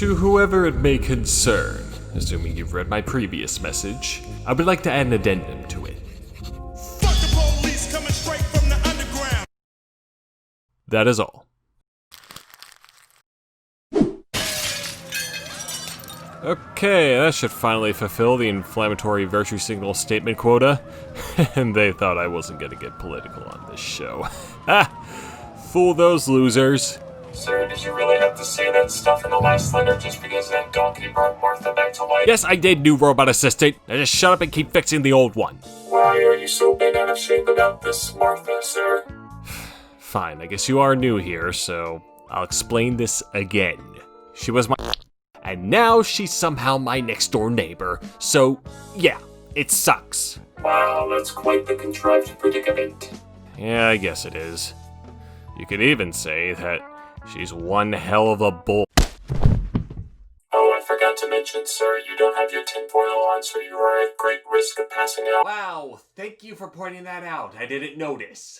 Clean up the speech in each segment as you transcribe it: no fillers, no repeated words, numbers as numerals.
To whoever it may concern, assuming you've read my previous message, I would like to add an addendum to it. Fuck the police coming straight from the underground. That is all. Okay, that should finally fulfill the inflammatory virtue signal statement quota. And they thought I wasn't gonna get political on this show. Ha! Fool those losers. Sir, did you really have to say that stuff in the last letter just because that donkey brought Martha back to life? Yes, I did, new robot assistant. Now just shut up and keep fixing the old one. Why are you so bent out of shape about this, Martha, sir? Fine, I guess you are new here, so I'll explain this again. She was my... and now she's somehow my next-door neighbor, so yeah, it sucks. Wow, that's quite the contrived predicament. Yeah, I guess it is. You could even say that she's one hell of a bull. Oh, I forgot to mention, sir, you don't have your tinfoil on, so you are at great risk of passing out. Wow, thank you for pointing that out. I didn't notice.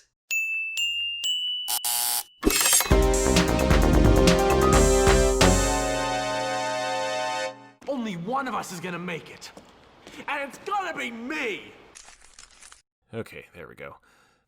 Only one of us is gonna make it. And it's gonna be me! Okay, there we go.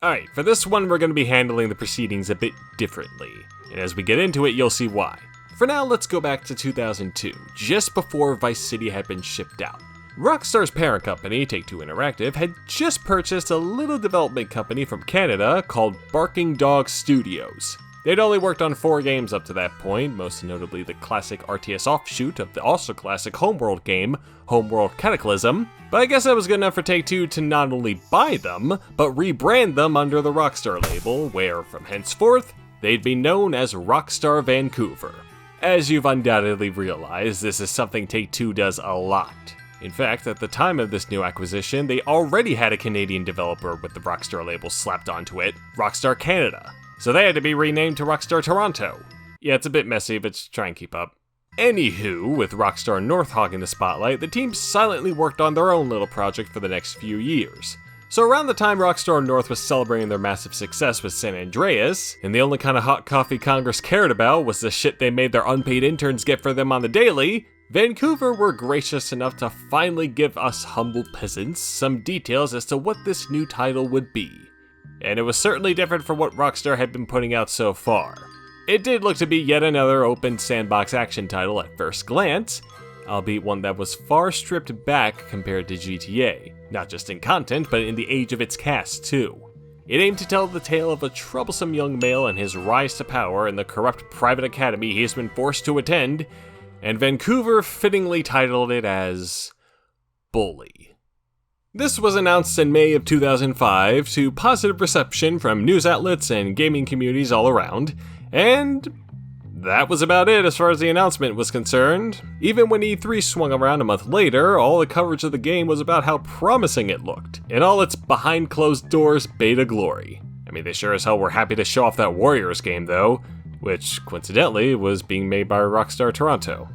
Alright, for this one we're going to be handling the proceedings a bit differently, and as we get into it you'll see why. For now, let's go back to 2002, just before Vice City had been shipped out. Rockstar's parent company, Take-Two Interactive, had just purchased a little development company from Canada called Barking Dog Studios. They'd only worked on 4 games up to that point, most notably the classic RTS offshoot of the also classic Homeworld game, Homeworld Cataclysm, but I guess that was good enough for Take-Two to not only buy them, but rebrand them under the Rockstar label, where, from henceforth, they'd be known as Rockstar Vancouver. As you've undoubtedly realized, this is something Take-Two does a lot. In fact, at the time of this new acquisition, they already had a Canadian developer with the Rockstar label slapped onto it, Rockstar Canada. So they had to be renamed to Rockstar Toronto. Yeah, it's a bit messy, but just try and keep up. Anywho, with Rockstar North hogging the spotlight, the team silently worked on their own little project for the next few years. So around the time Rockstar North was celebrating their massive success with San Andreas, and the only kind of hot coffee Congress cared about was the shit they made their unpaid interns get for them on the daily, Vancouver were gracious enough to finally give us humble peasants some details as to what this new title would be. And it was certainly different from what Rockstar had been putting out so far. It did look to be yet another open sandbox action title at first glance, albeit one that was far stripped back compared to GTA, not just in content, but in the age of its cast too. It aimed to tell the tale of a troublesome young male and his rise to power in the corrupt private academy he has been forced to attend, and Vancouver fittingly titled it as Bully. This was announced in May of 2005 to positive reception from news outlets and gaming communities all around, and that was about it as far as the announcement was concerned. Even when E3 swung around a month later, all the coverage of the game was about how promising it looked, in all its behind closed doors beta glory. I mean, they sure as hell were happy to show off that Warriors game though, which coincidentally was being made by Rockstar Toronto.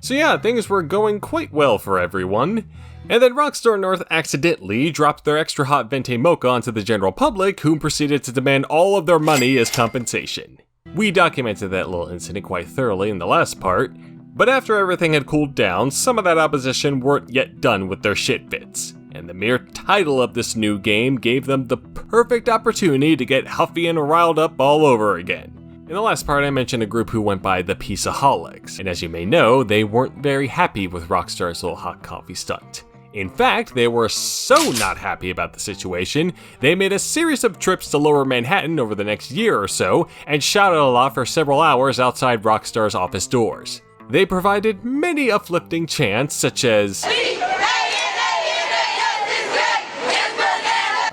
So yeah, things were going quite well for everyone. And then Rockstar North accidentally dropped their extra hot Venti Mocha onto the general public, who proceeded to demand all of their money as compensation. We documented that little incident quite thoroughly in the last part, but after everything had cooled down, some of that opposition weren't yet done with their shit fits, and the mere title of this new game gave them the perfect opportunity to get huffy and riled up all over again. In the last part, I mentioned a group who went by the Pieceaholics, and as you may know, they weren't very happy with Rockstar's little hot coffee stunt. In fact, they were so not happy about the situation, they made a series of trips to Lower Manhattan over the next year or so, and shouted a lot for several hours outside Rockstar's office doors. They provided many uplifting chants such as,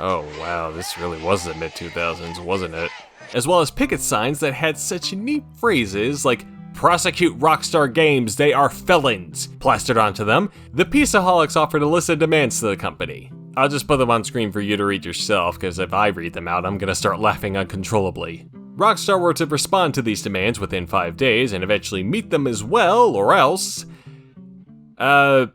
"Oh wow, this really was the mid-2000s, wasn't it?" As well as picket signs that had such neat phrases like, "Prosecute Rockstar Games, they are felons," plastered onto them. The Pieceaholics offered a list of demands to the company. I'll just put them on screen for you to read yourself, because if I read them out, I'm gonna start laughing uncontrollably. Rockstar were to respond to these demands within 5 days and eventually meet them as well, or else... yeah,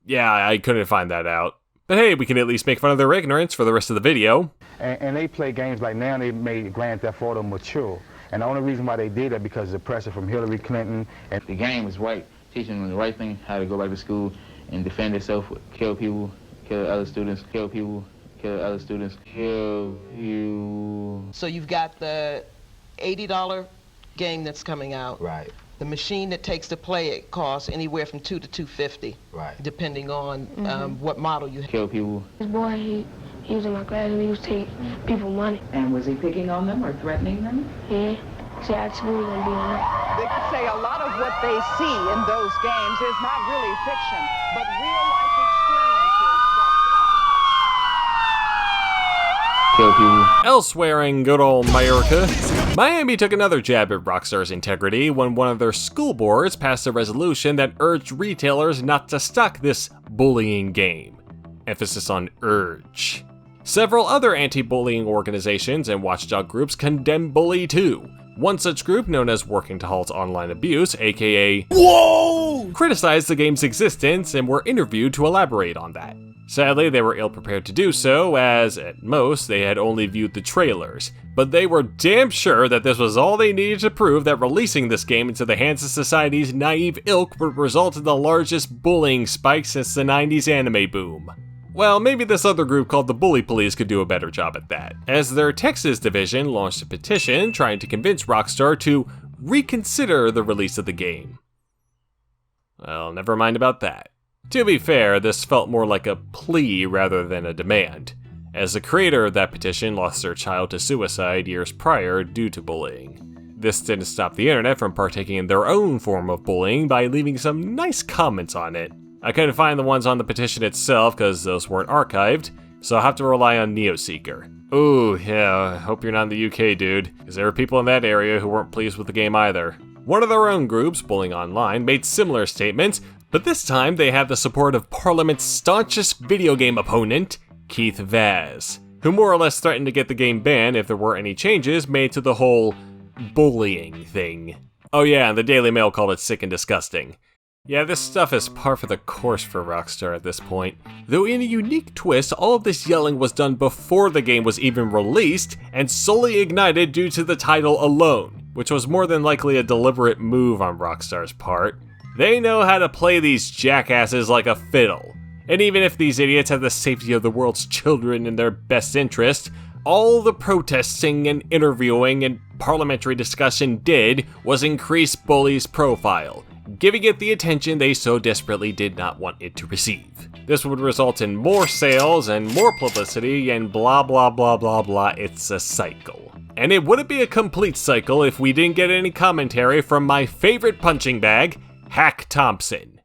I couldn't find that out. But hey, we can at least make fun of their ignorance for the rest of the video. And they play games like now they made Grand Theft Auto mature. And the only reason why they did that because of the pressure from Hillary Clinton. And the game was right, teaching them the right thing, how to go back to school and defend yourself, kill people, kill other students, kill people, kill other students, kill you. So you've got the $80 game that's coming out. Right. The machine that takes to play it costs anywhere from $2 to $250. Right. Depending on what model you have. Kill people. This boy, he was in my class and he was taking people money. And was he picking on them or threatening them? Yeah. See, I told him gonna be on that. They could say a lot of what they see in those games is not really fiction, but real life experiences. Kill people. Elsewhere in good old America, Miami took another jab at Rockstar's integrity when one of their school boards passed a resolution that urged retailers not to stock this bullying game. Emphasis on urge. Several other anti-bullying organizations and watchdog groups condemn Bully too. One such group, known as Working to Halt Online Abuse, aka WHOA, criticized the game's existence and were interviewed to elaborate on that. Sadly, they were ill-prepared to do so, as, at most, they had only viewed the trailers. But they were damn sure that this was all they needed to prove that releasing this game into the hands of society's naive ilk would result in the largest bullying spike since the 90s anime boom. Well, maybe this other group called the Bully Police could do a better job at that, as their Texas division launched a petition trying to convince Rockstar to reconsider the release of the game. Well, never mind about that. To be fair, this felt more like a plea rather than a demand, as the creator of that petition lost their child to suicide years prior due to bullying. This didn't stop the internet from partaking in their own form of bullying by leaving some nice comments on it. I couldn't find the ones on the petition itself because those weren't archived, so I'll have to rely on NeoSeeker. Ooh, yeah, hope you're not in the UK, dude, because there were people in that area who weren't pleased with the game either. One of their own groups, Bullying Online, made similar statements, but this time they had the support of Parliament's staunchest video game opponent, Keith Vaz, who more or less threatened to get the game banned if there were any changes made to the whole bullying thing. Oh yeah, and the Daily Mail called it sick and disgusting. Yeah, this stuff is par for the course for Rockstar at this point. Though in a unique twist, all of this yelling was done before the game was even released, and solely ignited due to the title alone, which was more than likely a deliberate move on Rockstar's part. They know how to play these jackasses like a fiddle. And even if these idiots have the safety of the world's children in their best interest, all the protesting and interviewing and parliamentary discussion did was increase Bully's profile, giving it the attention they so desperately did not want it to receive. This would result in more sales and more publicity and blah blah blah blah blah. It's a cycle. And it wouldn't be a complete cycle if we didn't get any commentary from my favorite punching bag, Hack Thompson.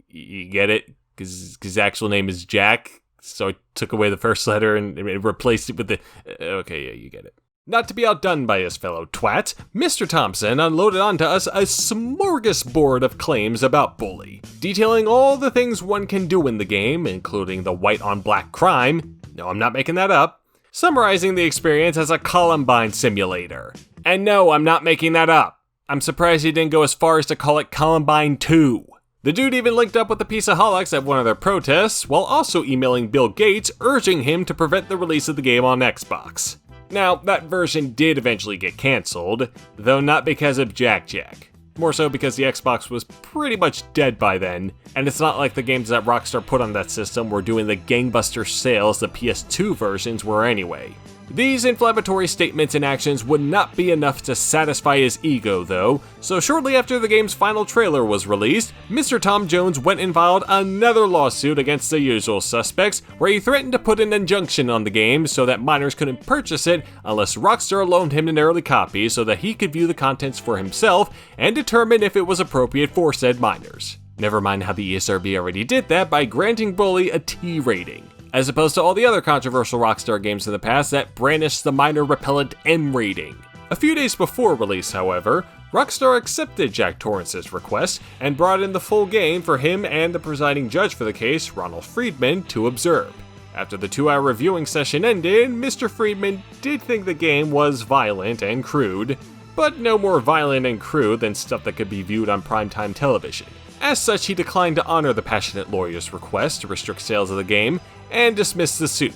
You get it? Because his actual name is Jack, so I took away the first letter and replaced it with the... Okay, yeah, you get it. Not to be outdone by his fellow twat, Mr. Thompson unloaded onto us a smorgasbord of claims about Bully, detailing all the things one can do in the game, including the white-on-black crime, no, I'm not making that up, summarizing the experience as a Columbine simulator. And no, I'm not making that up. I'm surprised he didn't go as far as to call it Columbine 2. The dude even linked up with the Piecaholics at one of their protests, while also emailing Bill Gates urging him to prevent the release of the game on Xbox. Now, that version did eventually get cancelled, though not because of Jack. More so because the Xbox was pretty much dead by then, and it's not like the games that Rockstar put on that system were doing the gangbuster sales the PS2 versions were anyway. These inflammatory statements and actions would not be enough to satisfy his ego though, so shortly after the game's final trailer was released, Mr. Tom Jones went and filed another lawsuit against the usual suspects, where he threatened to put an injunction on the game so that minors couldn't purchase it unless Rockstar loaned him an early copy so that he could view the contents for himself and determine if it was appropriate for said minors. Never mind how the ESRB already did that by granting Bully a T rating, as opposed to all the other controversial Rockstar games in the past that brandished the minor repellent M rating. A few days before release, however, Rockstar accepted Jack Torrance's request and brought in the full game for him and the presiding judge for the case, Ronald Friedman, to observe. After the 2-hour reviewing session ended, Mr. Friedman did think the game was violent and crude, but no more violent and crude than stuff that could be viewed on primetime television. As such, he declined to honor the passionate lawyer's request to restrict sales of the game and dismissed the suit.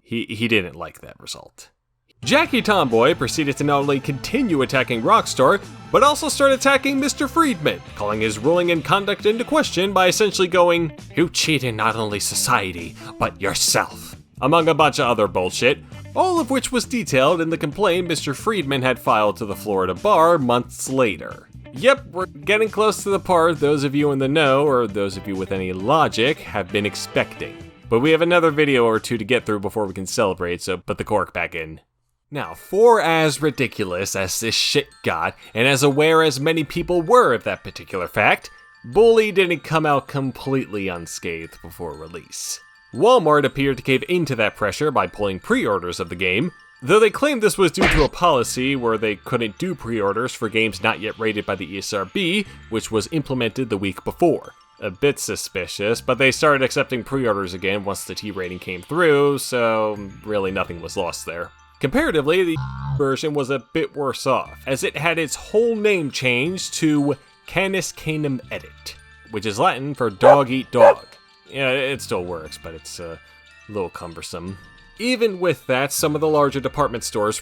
He didn't like that result. Jackie Tomboy proceeded to not only continue attacking Rockstar, but also start attacking Mr. Friedman, calling his ruling and conduct into question by essentially going, "You cheated not only society, but yourself," among a bunch of other bullshit, all of which was detailed in the complaint Mr. Friedman had filed to the Florida bar months later. Yep, we're getting close to the part those of you in the know, or those of you with any logic, have been expecting. But we have another video or two to get through before we can celebrate, so put the cork back in. Now, for as ridiculous as this shit got, and as aware as many people were of that particular fact, Bully didn't come out completely unscathed before release. Walmart appeared to cave into that pressure by pulling pre-orders of the game, though they claimed this was due to a policy where they couldn't do pre-orders for games not yet rated by the ESRB, which was implemented the week before. A bit suspicious, but they started accepting pre-orders again once the T rating came through, so really nothing was lost there. Comparatively, the version was a bit worse off, as it had its whole name changed to Canis Canem Edit, which is Latin for dog eat dog. Yeah, it still works, but it's a little cumbersome. Even with that, some of the larger department stores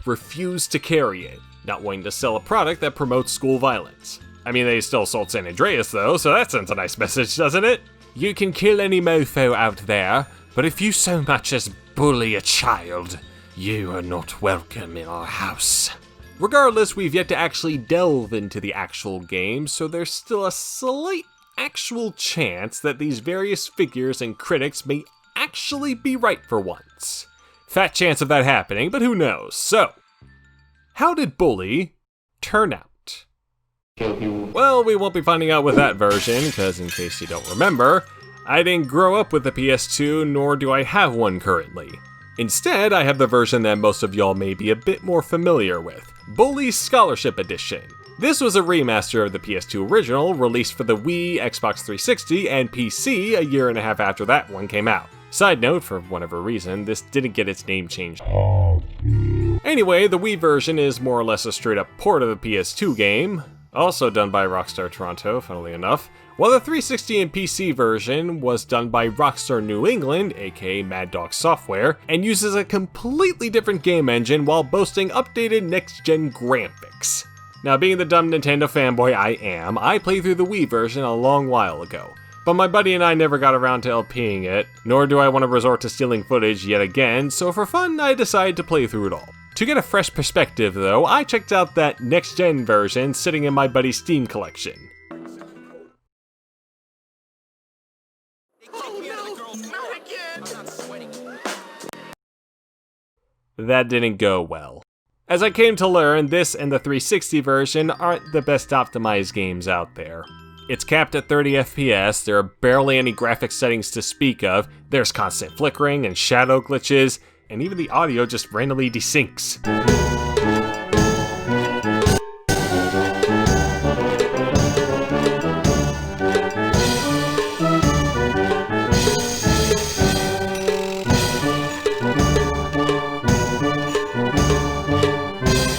refused to carry it, not wanting to sell a product that promotes school violence. I mean, they still sold San Andreas though, so that sends a nice message, doesn't it? You can kill any mofo out there, but if you so much as bully a child, you are not welcome in our house. Regardless, we've yet to actually delve into the actual game, so there's still a slight actual chance that these various figures and critics may actually be right for once. Fat chance of that happening, but who knows? So, how did Bully turn out? Well, we won't be finding out with that version, because in case you don't remember, I didn't grow up with the PS2, nor do I have one currently. Instead, I have the version that most of y'all may be a bit more familiar with, Bully's Scholarship Edition. This was a remaster of the PS2 original, released for the Wii, Xbox 360, and PC a year and a half after that one came out. Side note, for whatever reason, this didn't get its name changed. Anyway, the Wii version is more or less a straight up port of the PS2 game, also done by Rockstar Toronto, funnily enough, while the 360 and PC version was done by Rockstar New England, aka Mad Dog Software, and uses a completely different game engine while boasting updated next-gen graphics. Now, being the dumb Nintendo fanboy I am, I played through the Wii version a long while ago, but my buddy and I never got around to LPing it, nor do I want to resort to stealing footage yet again, so for fun I decided to play through it all. To get a fresh perspective though, I checked out that next-gen version sitting in my buddy's Steam collection. That didn't go well. As I came to learn, this and the 360 version aren't the best optimized games out there. It's capped at 30 FPS, there are barely any graphics settings to speak of, there's constant flickering and shadow glitches, and even the audio just randomly desyncs.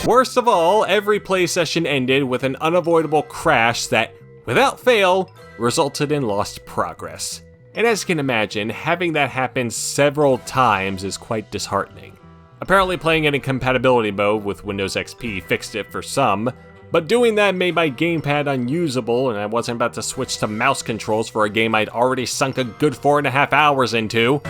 Worst of all, every play session ended with an unavoidable crash that, without fail, resulted in lost progress. And as you can imagine, having that happen several times is quite disheartening. Apparently playing it in compatibility mode with Windows XP fixed it for some, but doing that made my gamepad unusable and I wasn't about to switch to mouse controls for a game I'd already sunk a good 4.5 hours into.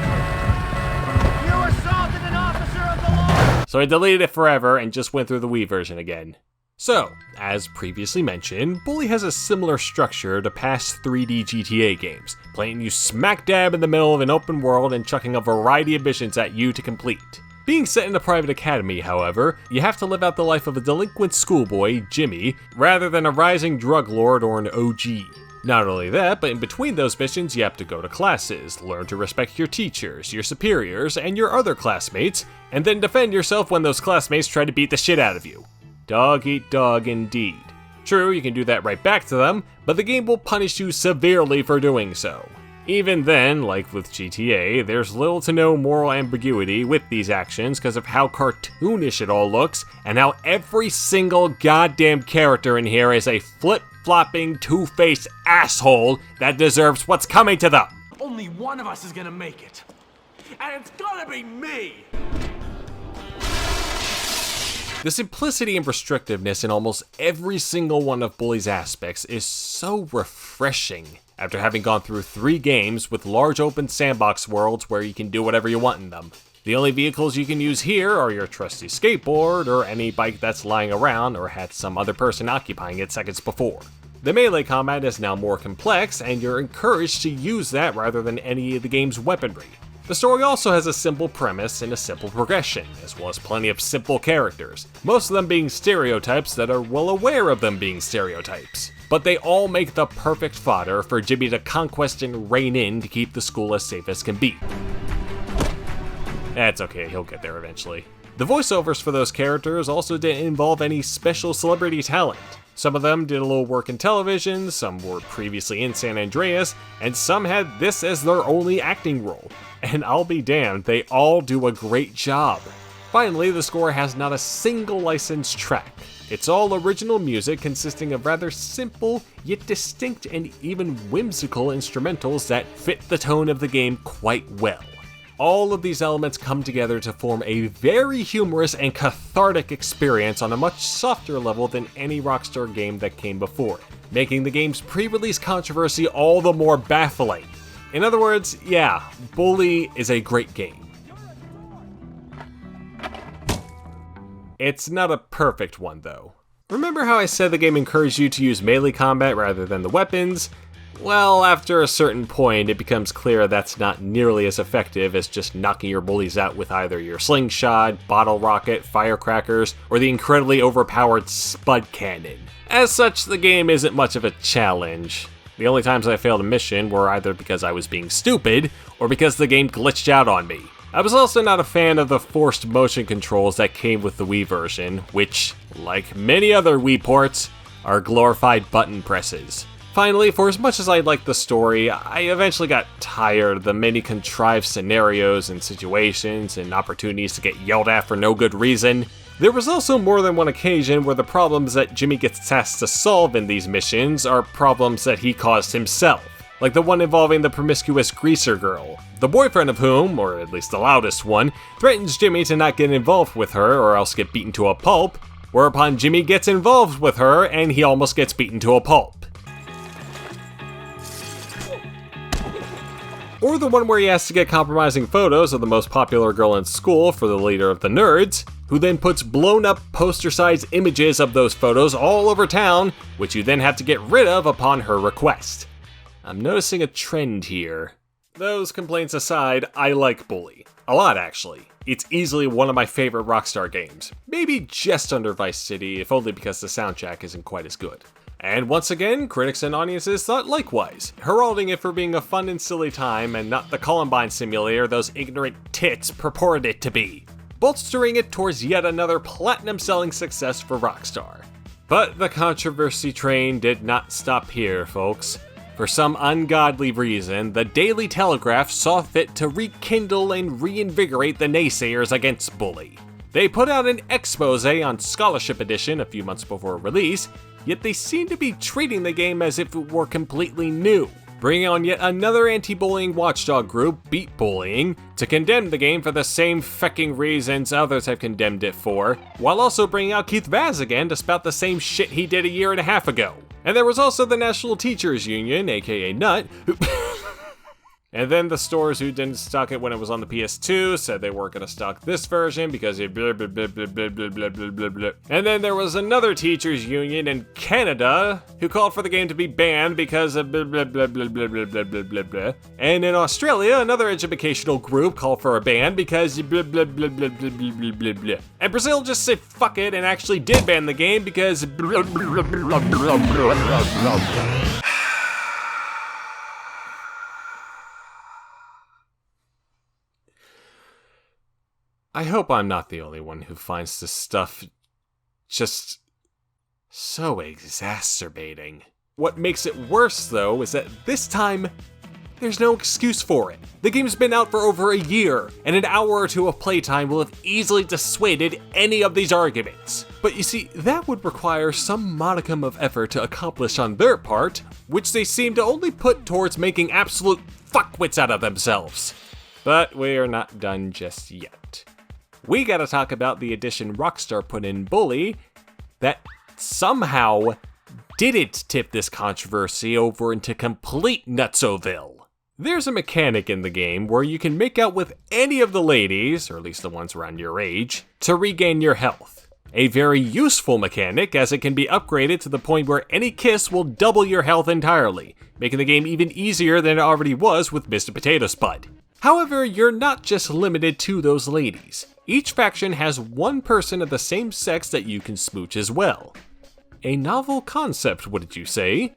So I deleted it forever and just went through the Wii version again. So, as previously mentioned, Bully has a similar structure to past 3D GTA games, playing you smack dab in the middle of an open world and chucking a variety of missions at you to complete. Being set in a private academy, however, you have to live out the life of a delinquent schoolboy, Jimmy, rather than a rising drug lord or an OG. Not only that, but in between those missions you have to go to classes, learn to respect your teachers, your superiors, and your other classmates, and then defend yourself when those classmates try to beat the shit out of you. Dog eat dog indeed. True, you can do that right back to them, but the game will punish you severely for doing so. Even then, like with GTA, there's little to no moral ambiguity with these actions because of how cartoonish it all looks, and how every single goddamn character in here is a flip-flopping, two-faced asshole that deserves what's coming to them. Only one of us is gonna make it. And it's gonna be me! The simplicity and restrictiveness in almost every single one of Bully's aspects is so refreshing after having gone through 3 games with large open sandbox worlds where you can do whatever you want in them. The only vehicles you can use here are your trusty skateboard or any bike that's lying around or had some other person occupying it seconds before. The melee combat is now more complex, and you're encouraged to use that rather than any of the game's weaponry. The story also has a simple premise and a simple progression, as well as plenty of simple characters, most of them being stereotypes that are well aware of them being stereotypes. But they all make the perfect fodder for Jimmy to conquest and rein in to keep the school as safe as can be. That's okay, he'll get there eventually. The voiceovers for those characters also didn't involve any special celebrity talent. Some of them did a little work in television, some were previously in San Andreas, and some had this as their only acting role. And I'll be damned, they all do a great job. Finally, the score has not a single licensed track. It's all original music consisting of rather simple, yet distinct and even whimsical instrumentals that fit the tone of the game quite well. All of these elements come together to form a very humorous and cathartic experience on a much softer level than any Rockstar game that came before it, making the game's pre-release controversy all the more baffling. In other words, yeah, Bully is a great game. It's not a perfect one though. Remember how I said the game encouraged you to use melee combat rather than the weapons? Well, after a certain point, it becomes clear that's not nearly as effective as just knocking your bullies out with either your slingshot, bottle rocket, firecrackers, or the incredibly overpowered spud cannon. As such, the game isn't much of a challenge. The only times I failed a mission were either because I was being stupid, or because the game glitched out on me. I was also not a fan of the forced motion controls that came with the Wii version, which, like many other Wii ports, are glorified button presses. Finally, for as much as I liked the story, I eventually got tired of the many contrived scenarios and situations and opportunities to get yelled at for no good reason. There was also more than one occasion where the problems that Jimmy gets tasked to solve in these missions are problems that he caused himself, like the one involving the promiscuous greaser girl, the boyfriend of whom, or at least the loudest one, threatens Jimmy to not get involved with her or else get beaten to a pulp, whereupon Jimmy gets involved with her and he almost gets beaten to a pulp. Or the one where he has to get compromising photos of the most popular girl in school for the leader of the nerds, who then puts blown up poster-sized images of those photos all over town, which you then have to get rid of upon her request. I'm noticing a trend here. Those complaints aside, I like Bully. A lot, actually. It's easily one of my favorite Rockstar games. Maybe just under Vice City, if only because the soundtrack isn't quite as good. And once again, critics and audiences thought likewise, heralding it for being a fun and silly time and not the Columbine simulator those ignorant tits purported it to be, bolstering it towards yet another platinum-selling success for Rockstar. But the controversy train did not stop here, folks. For some ungodly reason, the Daily Telegraph saw fit to rekindle and reinvigorate the naysayers against Bully. They put out an expose on Scholarship Edition a few months before release, yet they seem to be treating the game as if it were completely new, bringing on yet another anti-bullying watchdog group, Beat Bullying, to condemn the game for the same fecking reasons others have condemned it for, while also bringing out Keith Vaz again to spout the same shit he did a year and a half ago. And there was also the National Teachers Union, aka NUT, who and then the stores who didn't stock it when it was on the PS2 said they weren't going to stock this version because it blah blah blah blah blah blah blah blah blah blah. And then there was another teachers union in Canada who called for the game to be banned because of blah blah blah blah blah blah blah blah blah blah. And in Australia, another educational group called for a ban because blah blah blah blah blah blah blah blah blah. And Brazil just said fuck it and actually did ban the game because blah blah blah blah blah blah blah. I hope I'm not the only one who finds this stuff just so exacerbating. What makes it worse, though, is that this time, there's no excuse for it. The game's been out for over a year, and an hour or two of playtime will have easily dissuaded any of these arguments. But you see, that would require some modicum of effort to accomplish on their part, which they seem to only put towards making absolute fuckwits out of themselves. But we are not done just yet. we gotta talk about the addition Rockstar put in Bully that somehow didn't tip this controversy over into complete nutsoville. There's a mechanic in the game where you can make out with any of the ladies, or at least the ones around your age, to regain your health. A very useful mechanic, as it can be upgraded to the point where any kiss will double your health entirely, making the game even easier than it already was with Mr. Potato Spud. However, you're not just limited to those ladies. Each faction has one person of the same sex that you can smooch as well. A novel concept, wouldn't you say?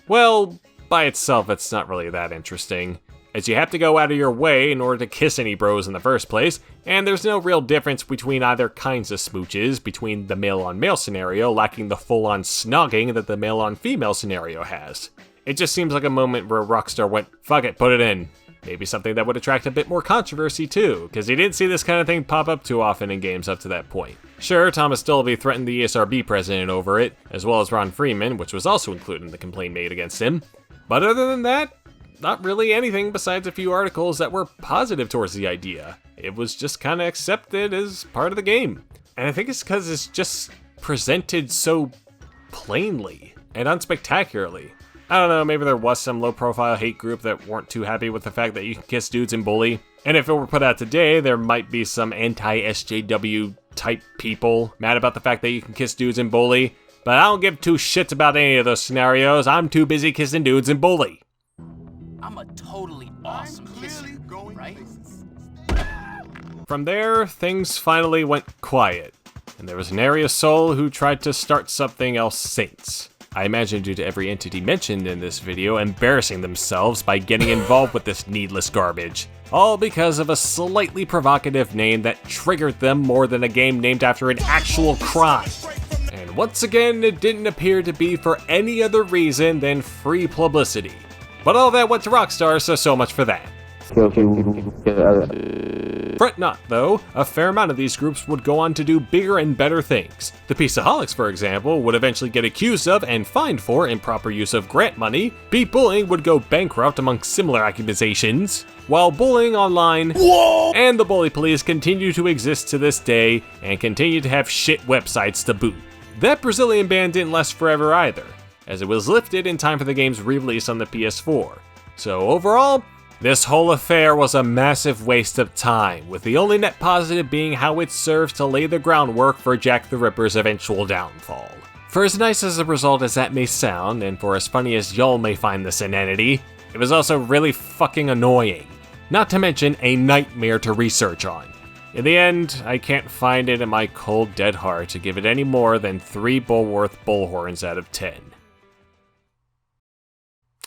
Well, by itself, it's not really that interesting, as you have to go out of your way in order to kiss any bros in the first place, and there's no real difference between either kinds of smooches, between the male-on-male scenario lacking the full-on snogging that the male-on-female scenario has. It just seems like a moment where Rockstar went, fuck it, put it in. Maybe something that would attract a bit more controversy too, because you didn't see this kind of thing pop up too often in games up to that point. Sure, Thomas Dolby threatened the ESRB president over it, as well as Ron Freeman, which was also included in the complaint made against him. But other than that, not really anything besides a few articles that were positive towards the idea. It was just kind of accepted as part of the game. And I think it's because it's just presented so plainly and unspectacularly. I don't know, maybe there was some low-profile hate group that weren't too happy with the fact that you can kiss dudes in Bully. And if it were put out today, there might be some anti-SJW type people mad about the fact that you can kiss dudes in Bully. But I don't give two shits about any of those scenarios. I'm too busy kissing dudes in Bully. I'm a totally awesome kisser, right? From there, things finally went quiet, and there was an area soul who tried to start something else since. I imagine due to every entity mentioned in this video embarrassing themselves by getting involved with this needless garbage. All because of a slightly provocative name that triggered them more than a game named after an actual crime. And once again, it didn't appear to be for any other reason than free publicity. But all that went to Rockstar, so much for that. Fret not, though, a fair amount of these groups would go on to do bigger and better things. The Peaceaholics, for example, would eventually get accused of and fined for improper use of grant money. Beat Bullying would go bankrupt among similar accusations, while Bullying Online and the Bully Police continue to exist to this day and continue to have shit websites to boot. That Brazilian ban didn't last forever either, as it was lifted in time for the game's re-release on the PS4. So overall, this whole affair was a massive waste of time, with the only net positive being how it serves to lay the groundwork for Jack the Ripper's eventual downfall. For as nice as a result as that may sound, and for as funny as y'all may find this inanity, it was also really fucking annoying. Not to mention a nightmare to research on. In the end, I can't find it in my cold dead heart to give it any more than 3 Bullworth bullhorns out of 10.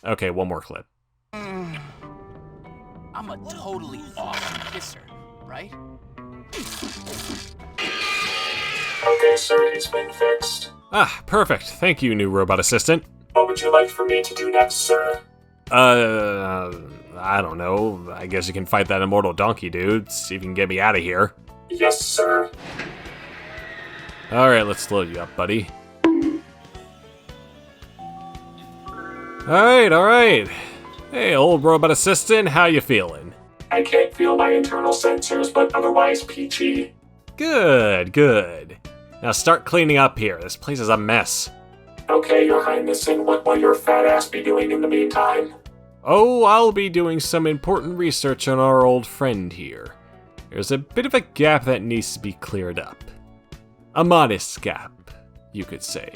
Okay, one more clip. I'm a totally awesome kisser, right? Okay, sir, he's been fixed. Ah, perfect. Thank you, new robot assistant. What would you like for me to do next, sir? I don't know. I guess you can fight that immortal donkey dude, see if you can get me out of here. Yes, sir. Alright, let's load you up, buddy. Alright. Hey, old robot assistant, how you feeling? I can't feel my internal sensors, but otherwise peachy. Good. Now start cleaning up here. This place is a mess. Okay, Your Highness, and what will your fat ass be doing in the meantime? Oh, I'll be doing some important research on our old friend here. There's a bit of a gap that needs to be cleared up. A modest gap, you could say.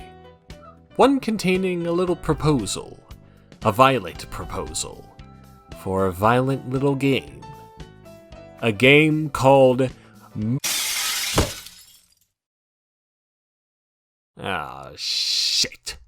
One containing a little proposal. A violent proposal. For a violent little game. A game called... Ah, shit.